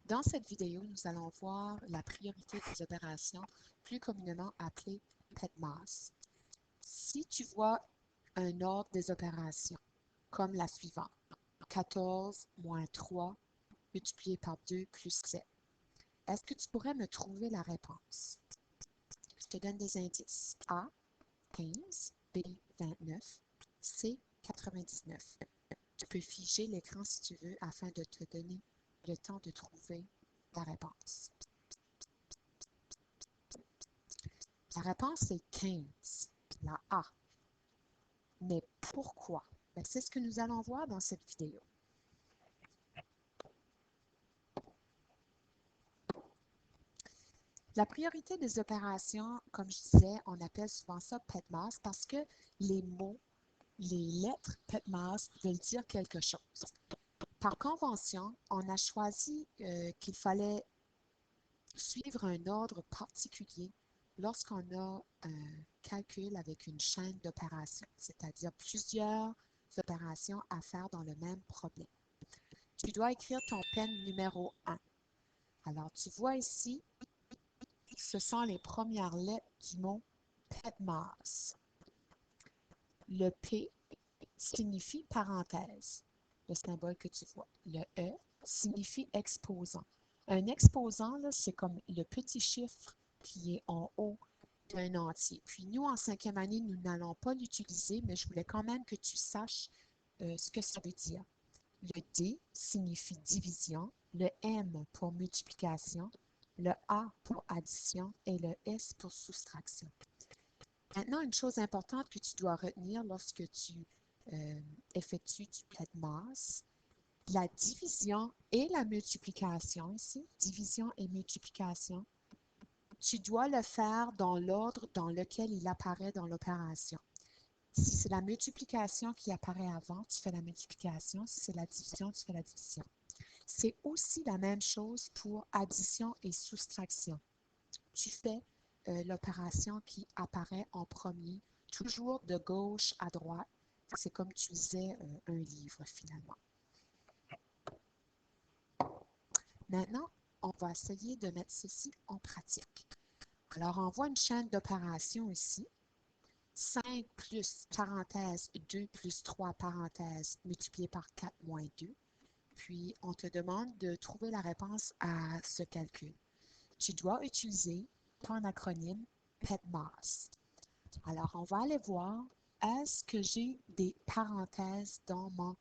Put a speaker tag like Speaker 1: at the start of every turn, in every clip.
Speaker 1: Dans cette vidéo, nous allons voir la priorité des opérations, plus communément appelées PETMAS. Si tu vois un ordre des opérations, comme la suivante, 14 moins 3 multiplié par 2 plus 7, est-ce que tu pourrais me trouver la réponse? Je te donne des indices. A, 15, B, 29, C, 99. Tu peux figer l'écran si tu veux afin de te donner le temps de trouver la réponse. La réponse est 15, la A. Mais pourquoi? C'est ce que nous allons voir dans cette vidéo. La priorité des opérations, comme je disais, on appelle souvent ça PETMAS parce que les mots, les lettres PETMAS veulent dire quelque chose. Par convention, on a choisi qu'il fallait suivre un ordre particulier lorsqu'on a un calcul avec une chaîne d'opérations, c'est-à-dire plusieurs opérations à faire dans le même problème. Tu dois écrire ton peine numéro 1. Alors, tu vois ici, ce sont les premières lettres du mot PETMAS. Le P signifie parenthèse, le symbole que tu vois. Le E signifie exposant. Un exposant, c'est comme le petit chiffre qui est en haut d'un entier. Puis nous, en 5e année, nous n'allons pas l'utiliser, mais je voulais quand même que tu saches ce que ça veut dire. Le D signifie division, le M pour multiplication, le A pour addition et le S pour soustraction. Maintenant, une chose importante que tu dois retenir lorsque tu effectues du PETMAS, la division et la multiplication ici, division et multiplication, tu dois le faire dans l'ordre dans lequel il apparaît dans l'opération. Si c'est la multiplication qui apparaît avant, tu fais la multiplication. Si c'est la division, tu fais la division. C'est aussi la même chose pour addition et soustraction. Tu fais l'opération qui apparaît en premier, toujours de gauche à droite. C'est comme tu lisais un livre finalement. Maintenant, on va essayer de mettre ceci en pratique. Alors, on voit une chaîne d'opérations ici. 5 plus parenthèse 2 plus 3 parenthèse multiplié par 4 moins 2. Puis, on te demande de trouver la réponse à ce calcul. Tu dois utiliser ton acronyme PETMAS. Alors, on va aller voir, est-ce que j'ai des parenthèses dans mon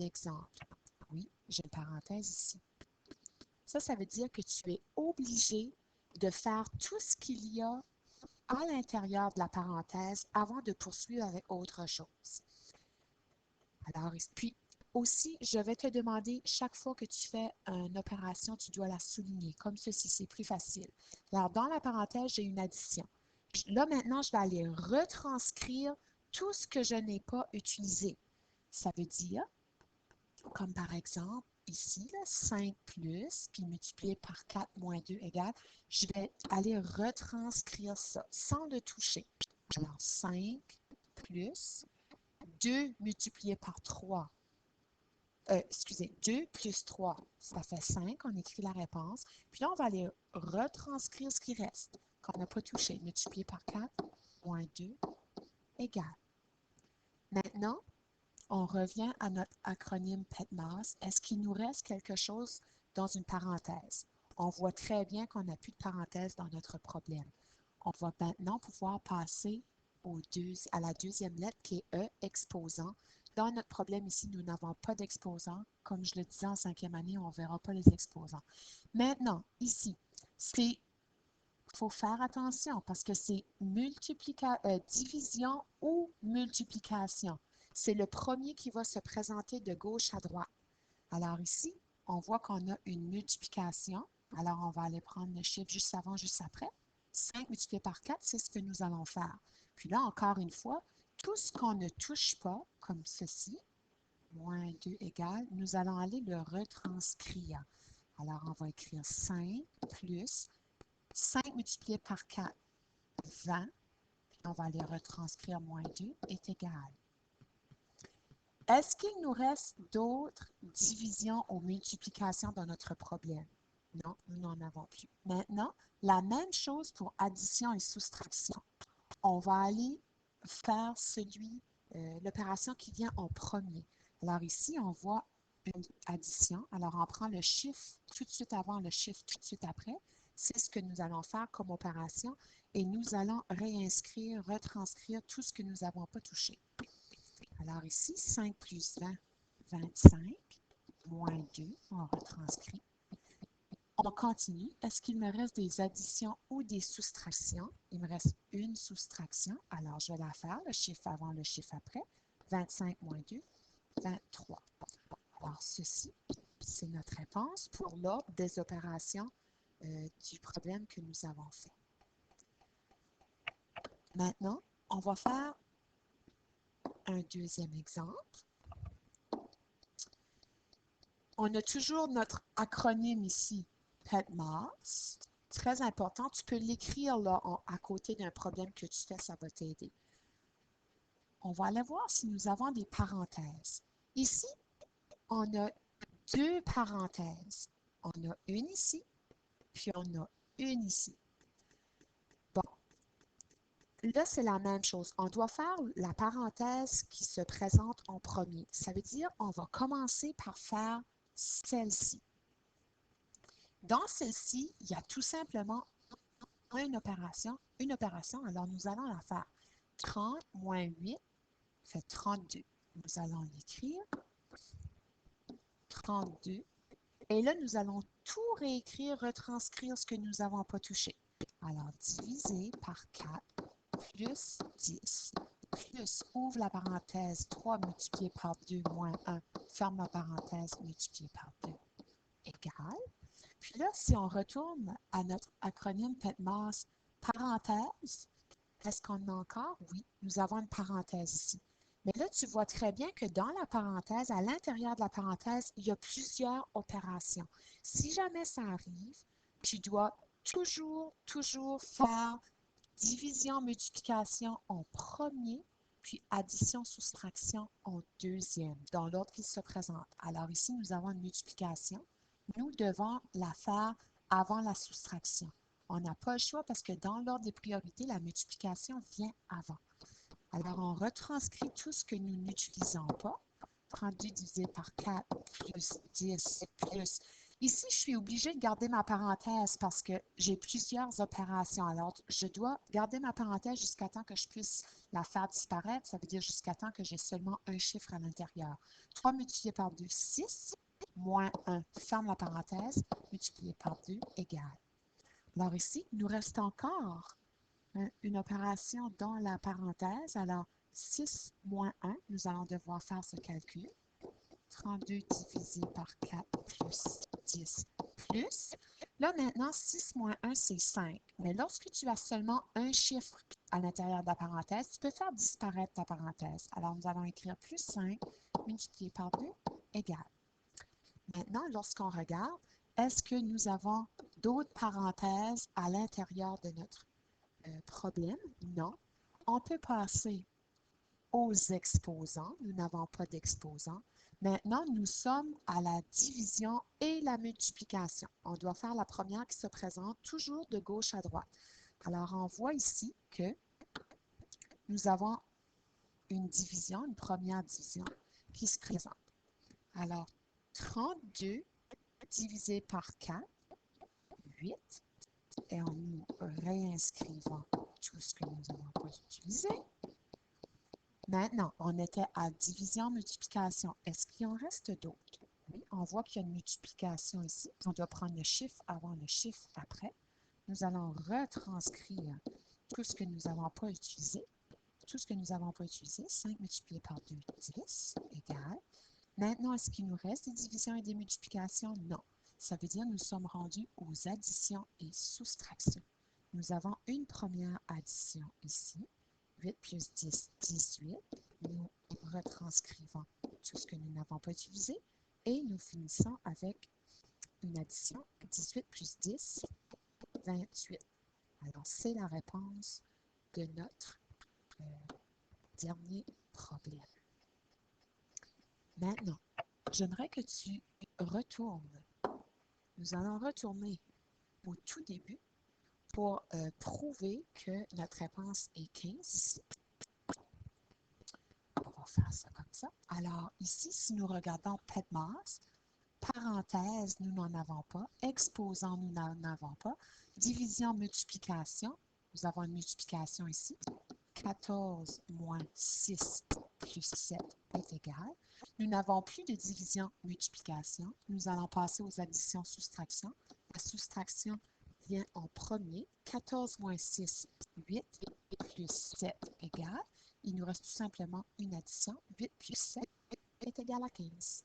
Speaker 1: exemple? Oui, j'ai une parenthèse ici. Ça veut dire que tu es obligé de faire tout ce qu'il y a à l'intérieur de la parenthèse avant de poursuivre avec autre chose. Alors, puis aussi, je vais te demander, chaque fois que tu fais une opération, tu dois la souligner, comme ceci, c'est plus facile. Alors, dans la parenthèse, j'ai une addition. Là, maintenant, je vais aller retranscrire tout ce que je n'ai pas utilisé. Ça veut dire, comme par exemple, ici, là, 5 plus, puis multiplié par 4 moins 2 égale, je vais aller retranscrire ça sans le toucher. Alors, 5 plus 2 multiplié par 3. Excusez, 2 plus 3, ça fait 5. On écrit la réponse. Puis là, on va aller retranscrire ce qui reste, qu'on n'a pas touché. Multiplié par 4, moins 2, égale. Maintenant, on revient à notre acronyme PETMAS. Est-ce qu'il nous reste quelque chose dans une parenthèse? On voit très bien qu'on n'a plus de parenthèse dans notre problème. On va maintenant pouvoir passer à la deuxième lettre qui est E, exposant. Dans notre problème ici, nous n'avons pas d'exposant. Comme je le disais en 5e année, on ne verra pas les exposants. Maintenant, ici, il faut faire attention parce que c'est division ou multiplication. C'est le premier qui va se présenter de gauche à droite. Alors ici, on voit qu'on a une multiplication. Alors, on va aller prendre le chiffre juste avant, juste après. 5 multiplié par 4, c'est ce que nous allons faire. Puis là, encore une fois, tout ce qu'on ne touche pas, comme ceci, moins 2 égale, nous allons aller le retranscrire. Alors, on va écrire 5 plus 5 multiplié par 4, 20. Puis on va aller retranscrire moins 2 est égal. Est-ce qu'il nous reste d'autres divisions ou multiplications dans notre problème? Non, nous n'en avons plus. Maintenant, la même chose pour addition et soustraction. On va aller faire l'opération qui vient en premier. Alors ici, on voit une addition. Alors, on prend le chiffre tout de suite avant, le chiffre tout de suite après. C'est ce que nous allons faire comme opération et nous allons réinscrire, retranscrire tout ce que nous n'avons pas touché. Alors ici, 5 plus 20, 25, moins 2, on retranscrit. On continue. Est-ce qu'il me reste des additions ou des soustractions? Il me reste une soustraction. Alors, je vais la faire, le chiffre avant, le chiffre après. 25 moins 2, 23. Alors, ceci, c'est notre réponse pour l'ordre des opérations du problème que nous avons fait. Maintenant, on va faire un deuxième exemple. On a toujours notre acronyme ici, PETMAS. Très important, tu peux l'écrire là à côté d'un problème que tu fais, ça va t'aider. On va aller voir si nous avons des parenthèses. Ici, on a deux parenthèses. On a une ici, puis on a une ici. Bon, là, c'est la même chose. On doit faire la parenthèse qui se présente en premier. Ça veut dire on va commencer par faire celle-ci. Dans celle-ci, il y a tout simplement une opération, alors nous allons la faire. 30 moins 8 fait 32. Nous allons l'écrire. 32. Et là, nous allons tout réécrire, retranscrire ce que nous n'avons pas touché. Alors, diviser par 4 plus 10 plus, ouvre la parenthèse, 3 multiplié par 2 moins 1, ferme la parenthèse, multiplié par 2, égale. Puis là, si on retourne à notre acronyme PETMAS, parenthèse, est-ce qu'on a encore? Oui, nous avons une parenthèse ici. Mais là, tu vois très bien que dans la parenthèse, à l'intérieur de la parenthèse, il y a plusieurs opérations. Si jamais ça arrive, tu dois toujours faire division, multiplication en premier, puis addition, soustraction en deuxième, dans l'ordre qui se présente. Alors ici, nous avons une multiplication. Nous devons la faire avant la soustraction. On n'a pas le choix parce que dans l'ordre des priorités, la multiplication vient avant. Alors, on retranscrit tout ce que nous n'utilisons pas. 32 divisé par 4 plus 10 plus... Ici, je suis obligée de garder ma parenthèse parce que j'ai plusieurs opérations. Alors, je dois garder ma parenthèse jusqu'à temps que je puisse la faire disparaître. Ça veut dire jusqu'à temps que j'ai seulement un chiffre à l'intérieur. 3 multiplié par 2, 6, moins 1, ferme la parenthèse, multiplié par 2, égale. Alors ici, il nous reste encore une opération dans la parenthèse. Alors, 6 moins 1, nous allons devoir faire ce calcul. 32 divisé par 4 plus 10 plus. Là, maintenant, 6 moins 1, c'est 5. Mais lorsque tu as seulement un chiffre à l'intérieur de la parenthèse, tu peux faire disparaître ta parenthèse. Alors, nous allons écrire plus 5 multiplié par 2 égale. Maintenant, lorsqu'on regarde, est-ce que nous avons d'autres parenthèses à l'intérieur de notre problème? Non. On peut passer aux exposants. Nous n'avons pas d'exposants. Maintenant, nous sommes à la division et la multiplication. On doit faire la première qui se présente toujours de gauche à droite. Alors, on voit ici que nous avons une division, une première division qui se présente. Alors, 32 divisé par 4, 8. Et en nous réinscrivant tout ce que nous n'avons pas utilisé. Maintenant, on était à division, multiplication. Est-ce qu'il en reste d'autres? Oui, on voit qu'il y a une multiplication ici. On doit prendre le chiffre avant, le chiffre après. Nous allons retranscrire tout ce que nous n'avons pas utilisé. Tout ce que nous n'avons pas utilisé, 5 multiplié par 2, 10, égale. Maintenant, est-ce qu'il nous reste des divisions et des multiplications? Non. Ça veut dire que nous sommes rendus aux additions et soustractions. Nous avons une première addition ici. 8 plus 10, 18. Nous retranscrivons tout ce que nous n'avons pas utilisé et nous finissons avec une addition 18 plus 10, 28. Alors, c'est la réponse de notre dernier problème. Maintenant, j'aimerais que tu retournes Nous allons retourner au tout début pour prouver que notre réponse est 15 ici. On va faire ça comme ça. Alors, ici, si nous regardons PEDMAS, parenthèse, nous n'en avons pas. Exposant, nous n'en avons pas. Division, multiplication. Nous avons une multiplication ici. 14 moins 6 plus 7 est égal. Nous n'avons plus de division, multiplication. Nous allons passer aux additions, soustractions. La soustraction vient en premier. 14 moins 6, 8 plus 7 égal. Il nous reste tout simplement une addition. 8 plus 7 est égal à 15.